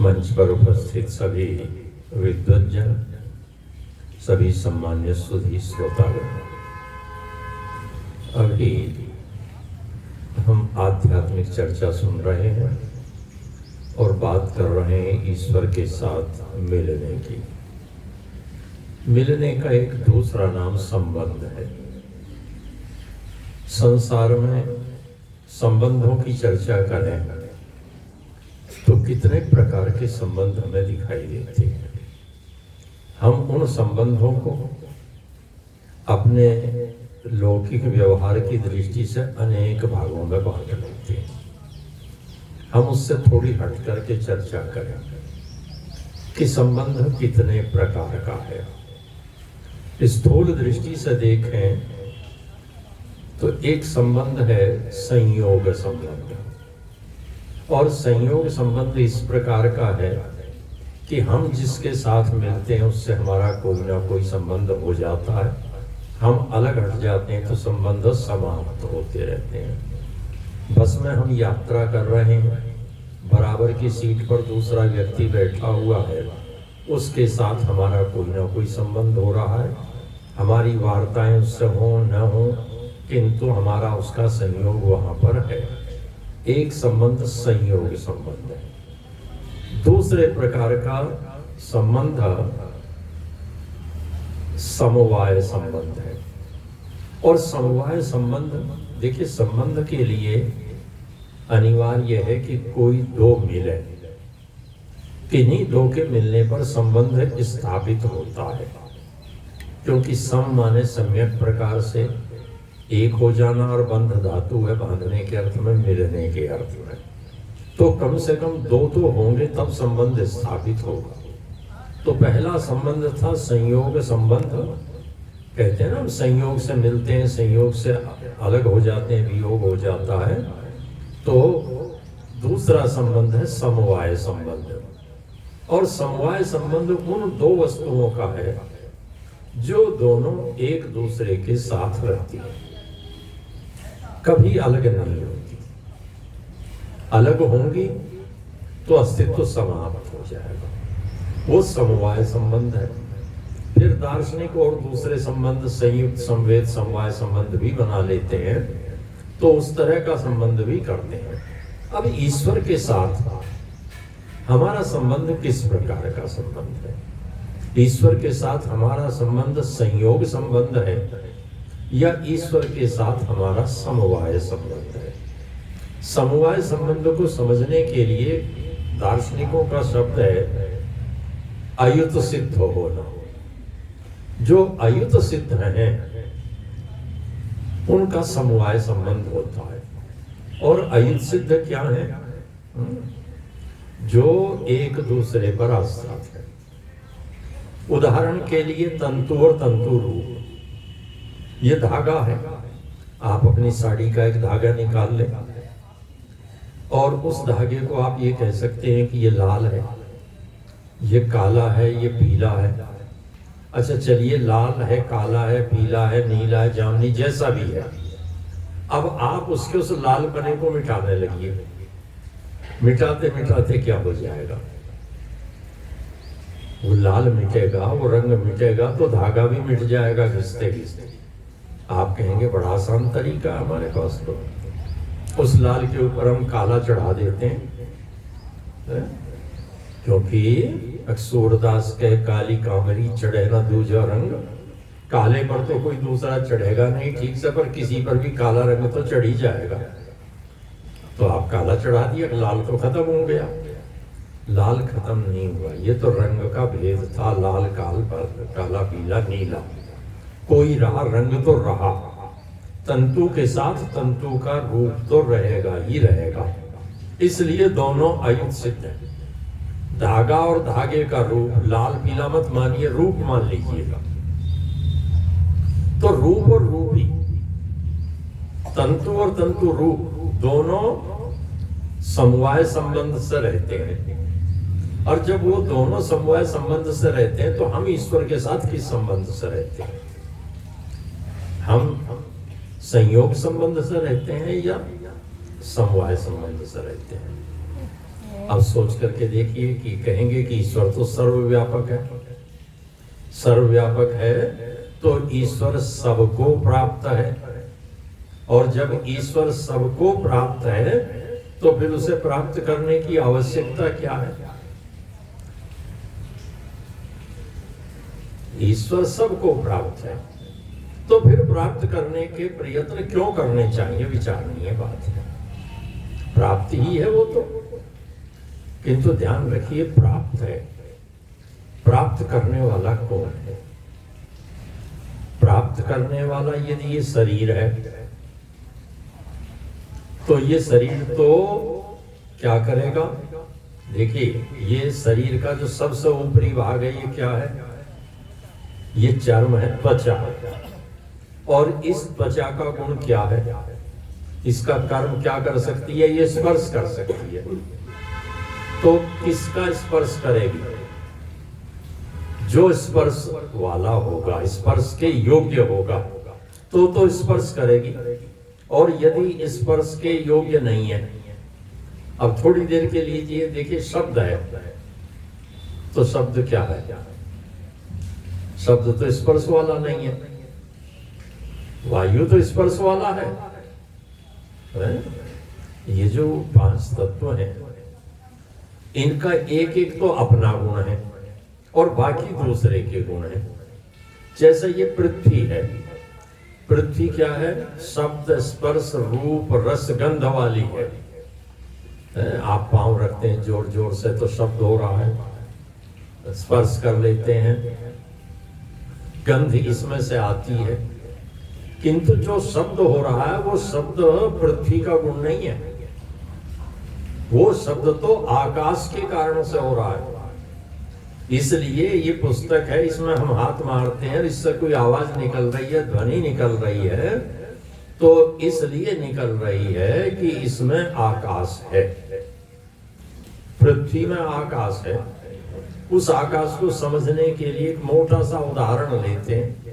मंच पर उपस्थित सभी विद्वज्जन, सभी सम्मान्य सुधी श्रोतागण, अभी हम आध्यात्मिक चर्चा सुन रहे हैं और बात कर रहे हैं ईश्वर के साथ मिलने की। मिलने का एक दूसरा नाम संबंध है। संसार में संबंधों की चर्चा करें तो कितने प्रकार के संबंध हमें दिखाई देते हैं। हम उन संबंधों को अपने लौकिक व्यवहार की दृष्टि से अनेक भागों में बांट लेते हैं। हम उससे थोड़ी हट करके चर्चा करें कि संबंध कितने प्रकार का है। स्थूल दृष्टि से देखें तो एक संबंध है संयोग संबंध, और संयोग संबंध इस प्रकार का है कि हम जिसके साथ मिलते हैं उससे हमारा कोई ना कोई संबंध हो जाता है। हम अलग हट जाते हैं तो संबंध समाप्त होते रहते हैं। बस में हम यात्रा कर रहे हैं, बराबर की सीट पर दूसरा व्यक्ति बैठा हुआ है, उसके साथ हमारा कोई ना कोई संबंध हो रहा है। हमारी वार्ताएं उससे हो न हो, किंतु हमारा उसका संयोग वहां पर है। एक संबंध संयोग संबंध है। दूसरे प्रकार का संबंध समवाय संबंध है। और समवाय संबंध, देखिए, संबंध के लिए अनिवार्य है कि कोई दो मिले। किन्हीं दो के मिलने पर संबंध स्थापित होता है, क्योंकि सम माने सम्यक प्रकार से एक हो जाना, और बंध धातु है बांधने के अर्थ में, मिलने के अर्थ में। तो कम से कम दो तो होंगे तब संबंध स्थापित होगा। तो पहला संबंध था संयोग संबंध। कहते हैं ना, हम संयोग से मिलते हैं, संयोग से अलग हो जाते हैं, वियोग हो जाता है। तो दूसरा संबंध है समवाय संबंध। और समवाय संबंध उन दो वस्तुओं का है जो दोनों एक दूसरे के साथ रहती है, कभी अलग नहीं होती। अलग होंगी तो अस्तित्व समाप्त हो जाएगा, वो समवाय संबंध है। फिर दार्शनिक और दूसरे संबंध संयुक्त संवेद समवाय संबंध भी बना लेते हैं, तो उस तरह का संबंध भी करते हैं। अब ईश्वर के साथ हमारा संबंध किस प्रकार का संबंध है? ईश्वर के साथ हमारा संबंध संयोग संबंध है या ईश्वर के साथ हमारा समवाय संबंध है? समवाय संबंध को समझने के लिए दार्शनिकों का शब्द है अयुत सिद्ध होना। जो अयुत सिद्ध हैं उनका समवाय संबंध होता है। और अयुत सिद्ध क्या है? जो एक दूसरे पर आश्रित है। उदाहरण के लिए तंतु और तंतु रूप, ये धागा है। आप अपनी साड़ी का एक धागा निकाल लें और उस धागे को आप ये कह सकते हैं कि ये लाल है, ये काला है, ये पीला है। अच्छा चलिए, लाल है, काला है, पीला है, नीला है, जामुनी, जैसा भी है। अब आप उसके उस लाल पने को मिटाने लगिए। मिटाते मिटाते क्या हो जाएगा? वो लाल मिटेगा, वो रंग मिटेगा, तो धागा भी मिट जाएगा घिसते घिसते। आप कहेंगे बड़ा आसान तरीका है हमारे पास। तो उस लाल के ऊपर हम काला चढ़ा देते हैं, क्योंकि सूरदास के काली कामरी चढ़े ना दूजा रंग। काले पर तो कोई दूसरा चढ़ेगा नहीं ठीक से, पर किसी पर भी काला रंग तो चढ़ ही जाएगा। तो आप काला चढ़ा दिया, लाल तो खत्म हो गया। लाल खत्म नहीं हुआ, ये तो रंग का भेद था। लाल काल पर, काला पीला नीला, कोई रहा, रंग तो रहा। तंतु के साथ तंतु का रूप तो रहेगा ही रहेगा, इसलिए दोनों अयुत सिद्ध है। धागा और धागे का रूप लाल पीला मत मानिए, रूप मान लीजिएगा। तो रूप और रूप ही, तंतु और तंतु रूप दोनों समवाय संबंध से रहते हैं। और जब वो दोनों समवाय संबंध से रहते हैं तो हम ईश्वर के साथ किस संबंध से रहते हैं? हम संयोग संबंध से रहते हैं या समवाय संबंध से रहते हैं? अब सोच करके देखिए कि कहेंगे कि ईश्वर तो सर्वव्यापक है। सर्वव्यापक है तो ईश्वर सबको प्राप्त है, और जब ईश्वर सबको प्राप्त है तो फिर उसे प्राप्त करने की आवश्यकता क्या है? ईश्वर सबको प्राप्त है तो फिर प्राप्त करने के प्रयत्न क्यों करने चाहिए? विचारणीय बात है। प्राप्ति ही है वो तो, किंतु ध्यान रखिए प्राप्त है, प्राप्त करने वाला कौन है? प्राप्त करने वाला यदि ये शरीर है तो ये शरीर तो क्या करेगा? देखिए, ये शरीर का जो सबसे ऊपरी भाग है ये क्या है? ये चर्म है, त्वचा। और इस त्वचा का गुण क्या है? इसका कर्म क्या कर सकती है? ये स्पर्श कर सकती है। तो किसका स्पर्श करेगी? जो स्पर्श वाला होगा, स्पर्श के योग्य होगा तो स्पर्श करेगी। और यदि स्पर्श के योग्य नहीं है, अब थोड़ी देर के लिए देखिए, शब्द है तो शब्द क्या है? शब्द तो स्पर्श वाला नहीं है। वायु तो स्पर्श वाला है? ये जो पांच तत्व हैं इनका एक एक तो अपना गुण है और बाकी दूसरे के गुण है। जैसे ये पृथ्वी है, पृथ्वी क्या है? शब्द स्पर्श रूप रस गंध वाली है। आप पांव रखते हैं जोर जोर से तो शब्द हो रहा है, स्पर्श कर लेते हैं, गंध इसमें से आती है। किंतु जो शब्द हो रहा है वो शब्द पृथ्वी का गुण नहीं है, वो शब्द तो आकाश के कारण से हो रहा है। इसलिए ये पुस्तक है, इसमें हम हाथ मारते हैं, इससे कोई आवाज निकल रही है, ध्वनि निकल रही है, तो इसलिए निकल रही है कि इसमें आकाश है। पृथ्वी में आकाश है। उस आकाश को समझने के लिए एक मोटा सा उदाहरण लेते हैं।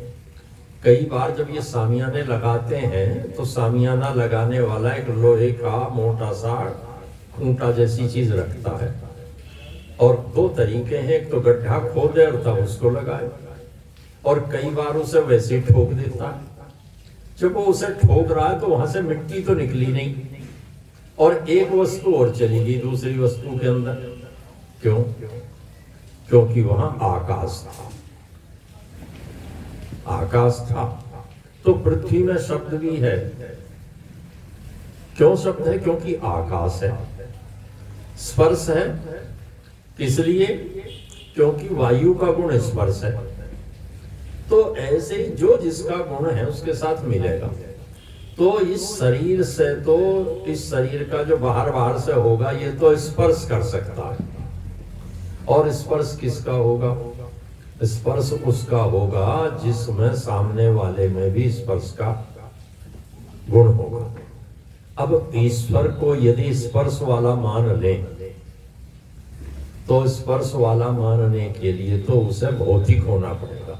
कई बार जब ये सामियाने लगाते हैं तो सामियाना लगाने वाला एक लोहे का मोटा सा खूंटा जैसी चीज रखता है, और दो तरीके हैं, एक तो गड्ढा खोदे और तब उसको लगाए, और कई बार उसे वैसे ठोक देता है। जब वो उसे ठोक रहा है तो वहां से मिट्टी तो निकली नहीं, और एक वस्तु और चली गई दूसरी वस्तु के अंदर। क्यों? क्योंकि वहां आकाश था। आकाश था तो पृथ्वी में शब्द भी है। क्यों शब्द है? क्योंकि आकाश है। स्पर्श है इसलिए क्योंकि वायु का गुण स्पर्श है। तो ऐसे ही जो जिसका गुण है उसके साथ मिलेगा। तो इस शरीर से, तो इस शरीर का जो बाहर बाहर से होगा ये तो स्पर्श कर सकता है, और स्पर्श किसका होगा? स्पर्श उसका होगा जिसमें सामने वाले में भी स्पर्श का गुण होगा। अब ईश्वर को यदि स्पर्श वाला मान ले तो स्पर्श वाला मानने के लिए तो उसे भौतिक होना पड़ेगा,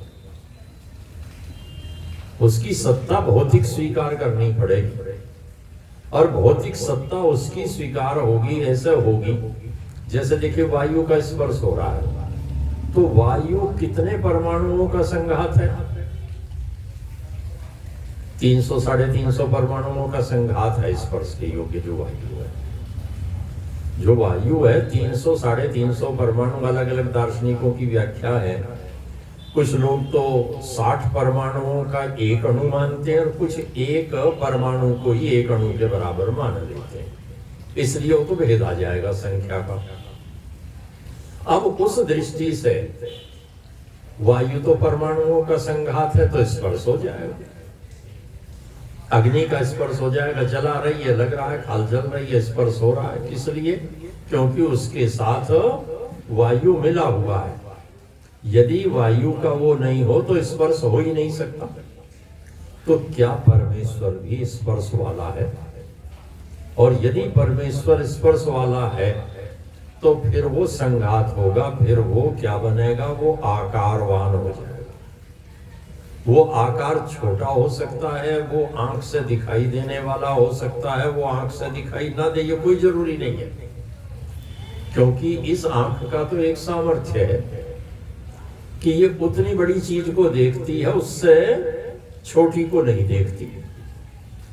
उसकी सत्ता भौतिक स्वीकार करनी पड़ेगी। और भौतिक सत्ता उसकी स्वीकार होगी, ऐसे होगी जैसे देखिए वायु का स्पर्श हो रहा है, तो वायु कितने परमाणुओं का संघात है? 300 350 परमाणुओं का संघात है स्पर्श के योग्य जो वायु है। जो वायु है 300 350 परमाणु, अलग अलग दार्शनिकों की व्याख्या है। कुछ लोग तो 60 परमाणुओं का एक अणु मानते हैं, और कुछ एक परमाणु को ही एक अणु के बराबर मान लेते हैं। इसलिए वो तो भेद आ जाएगा संख्या का। अब उस दृष्टि से वायु तो परमाणुओं का संघात है तो स्पर्श हो जाएगा। अग्नि का स्पर्श हो जाएगा, जला रही है, लग रहा है खाल जल रही है, स्पर्श हो रहा है। किस लिए? क्योंकि उसके साथ वायु मिला हुआ है। यदि वायु का वो नहीं हो तो स्पर्श हो ही नहीं सकता। तो क्या परमेश्वर भी स्पर्श वाला है? और यदि परमेश्वर स्पर्श वाला है तो फिर वो संघात होगा, फिर वो क्या बनेगा? वो आकारवान हो जाएगा। वो आकार छोटा हो सकता है, वो आंख से दिखाई देने वाला हो सकता है, वो आंख से दिखाई ना दे, ये कोई जरूरी नहीं है। क्योंकि इस आंख का तो एक सामर्थ्य है कि ये उतनी बड़ी चीज को देखती है, उससे छोटी को नहीं देखती।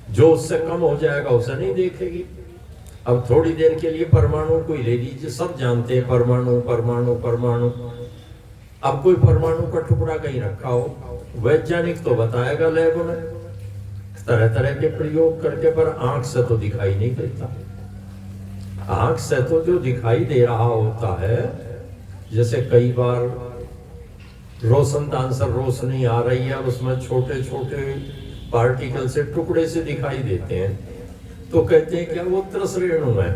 जो उससे कम हो जाएगा उसे नहीं देखेगी। अब थोड़ी देर के लिए परमाणु को ही ले लीजिए, सब जानते हैं परमाणु परमाणु परमाणु। अब कोई परमाणु का टुकड़ा कहीं रखा हो, वैज्ञानिक तो बताएगा लैब में तरह तरह के प्रयोग करके, पर आंख से तो दिखाई नहीं देता। आंख से तो जो दिखाई दे रहा होता है, जैसे कई बार रोशनदान से रोशनी आ रही है, उसमें छोटे छोटे पार्टिकल से टुकड़े से दिखाई देते हैं, तो कहते हैं क्या वो त्रस रेणु है।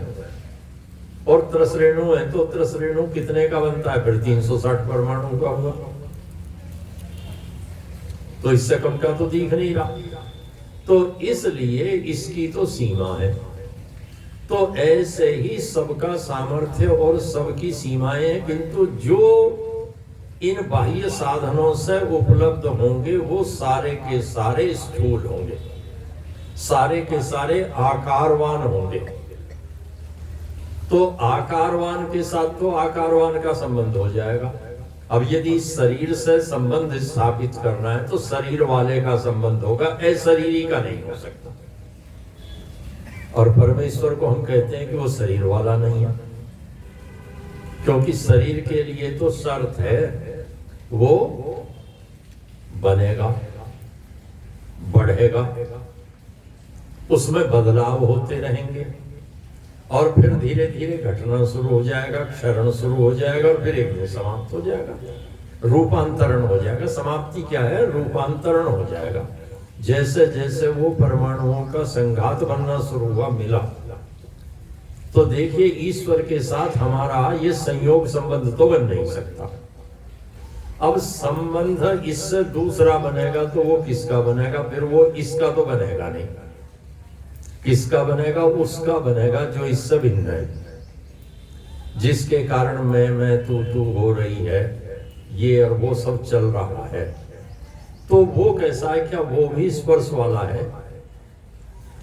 और त्रस रेणु है तो त्रस रेणु कितने का बनता है? फिर 360 परमाणु का हुआ, तो इससे कम का तो दिख नहीं रहा। तो इसलिए इसकी तो सीमा है। तो ऐसे ही सबका सामर्थ्य और सबकी सीमाएं हैं, किंतु जो इन बाह्य साधनों से उपलब्ध होंगे वो सारे के सारे स्थूल होंगे, सारे के सारे आकारवान होंगे। तो आकारवान के साथ तो आकारवान का संबंध हो जाएगा। अब यदि शरीर से संबंध स्थापित करना है तो शरीर वाले का संबंध होगा, अशरीरी का नहीं हो सकता। और परमेश्वर को हम कहते हैं कि वो शरीर वाला नहीं है, क्योंकि शरीर के लिए तो शर्त है वो बनेगा, बढ़ेगा, उसमें बदलाव होते रहेंगे, और फिर धीरे धीरे घटना शुरू हो जाएगा, क्षरण शुरू हो जाएगा, और फिर एक दिन समाप्त हो जाएगा, रूपांतरण हो जाएगा। समाप्ति क्या है? रूपांतरण हो जाएगा। जैसे जैसे वो परमाणुओं का संघात बनना शुरू हुआ, मिला, तो देखिए ईश्वर के साथ हमारा ये संयोग संबंध तो बन नहीं सकता। अब संबंध इससे दूसरा बनेगा तो वो किसका बनेगा? फिर वो इसका तो बनेगा नहीं। किसका बनेगा? उसका बनेगा जो इससे भिन्न है, जिसके कारण मैं तू हो रही है, ये और वो सब चल रहा है। तो वो कैसा है? क्या वो भी स्पर्श वाला है?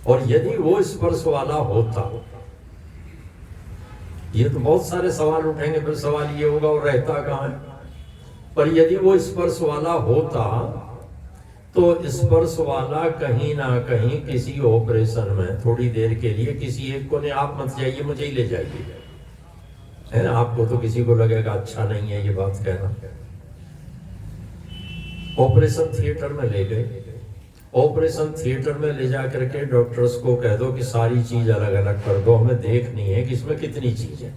और यदि वो स्पर्श वाला होता, ये तो बहुत सारे सवाल उठेंगे, फिर सवाल ये होगा वो रहता कहाँ है? पर यदि वो स्पर्श वाला होता तो स्पर्श वाला कहीं ना कहीं किसी ऑपरेशन में थोड़ी देर के लिए किसी एक को ने, आप मत जाइए मुझे ही ले जाइए, है ना? आपको तो किसी को लगेगा अच्छा नहीं है ये बात कहना। ऑपरेशन थिएटर में ले गए, ऑपरेशन थिएटर में ले जा करके डॉक्टर्स को कह दो कि सारी चीज अलग अलग कर दो, हमें देखनी है कि इसमें कितनी चीज है।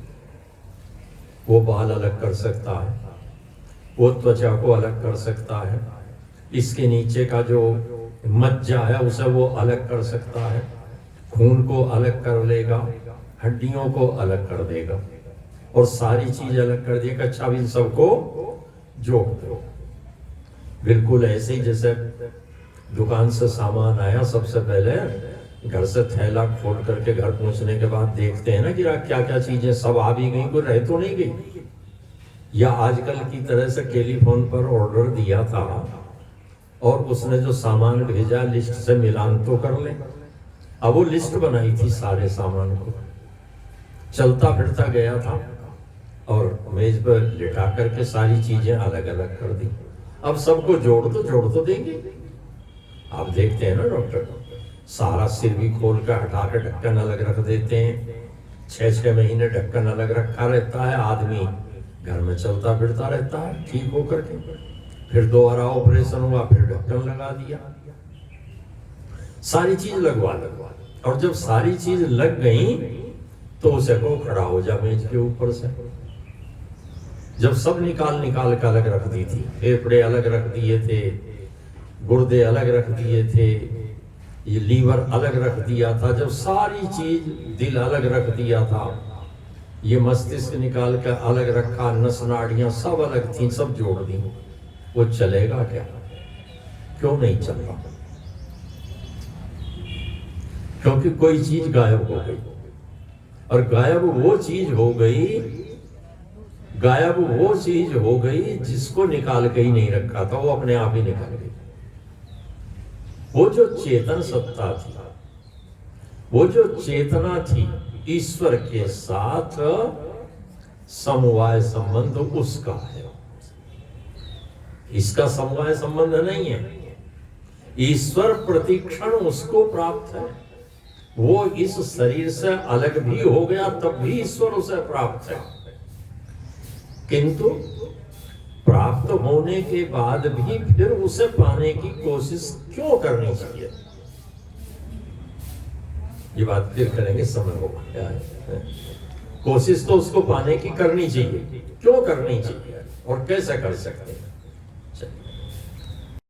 वो बाल अलग कर सकता है, वो त्वचा को अलग कर सकता है, इसके नीचे का जो मज्जा है उसे वो अलग कर सकता है, खून को अलग कर लेगा, हड्डियों को अलग कर देगा, और सारी चीज अलग कर देगा। अच्छा, भी सबको जोड़ दो। बिल्कुल ऐसे ही जैसे दुकान से सामान आया, सबसे पहले घर से थैला खोल करके घर पहुंचने के बाद देखते हैं ना कि क्या क्या चीजें सब आ भी गई, कोई रह तो नहीं गई। या आजकल की तरह से टेलीफोन पर ऑर्डर दिया था और उसने जो सामान भेजा लिस्ट से मिलान तो कर ले। अब वो लिस्ट बनाई थी सारे सामान को, चलता फिरता गया था और मेज पर लिटा करके सारी चीजें अलग अलग कर दी। अब सबको जोड़ तो देंगे। आप देखते हैं ना डॉक्टर सारा सिर भी खोल कर हटा कर ढक्कन अलग रख देते हैं। 6-6 महीने ढक्कन अलग रखा रहता है, आदमी घर में चलता फिरता रहता है ठीक होकर के। फिर दोबारा ऑपरेशन हुआ, फिर ढक्कन लगा दिया, सारी चीज लगवा। और जब सारी चीज लग गई तो उसे को खड़ा हो जा मेज के ऊपर से। जब सब निकाल कर अलग रख दी थी, फेफड़े अलग रख दिए थे, गुर्दे अलग रख दिए थे, ये लीवर अलग रख दिया था, जब सारी चीज, दिल अलग रख दिया था, ये मस्तिष्क निकाल कर अलग रखा, नस नाड़ियां सब अलग थी, सब जोड़ दी। वो चलेगा क्या? क्यों नहीं चल रहा? क्योंकि कोई चीज गायब हो गई। और गायब वो चीज हो गई जिसको निकाल के ही नहीं रखा था, वो अपने आप ही निकल गई। वो जो चेतन सत्ता थी, वो जो चेतना थी, ईश्वर के साथ समवाय संबंध उसका है, इसका समवाय संबंध नहीं है। ईश्वर प्रतिक्षण उसको प्राप्त है, वो इस शरीर से अलग भी हो गया तब भी ईश्वर उसे प्राप्त है, किंतु प्राप्त होने के बाद भी फिर उसे पाने की कोशिश क्यों करनी चाहिए? ये बात फिर करेंगे, समय हो गया है। कोशिश तो उसको पाने की करनी चाहिए, क्यों करनी चाहिए और कैसे कर सकते हैं?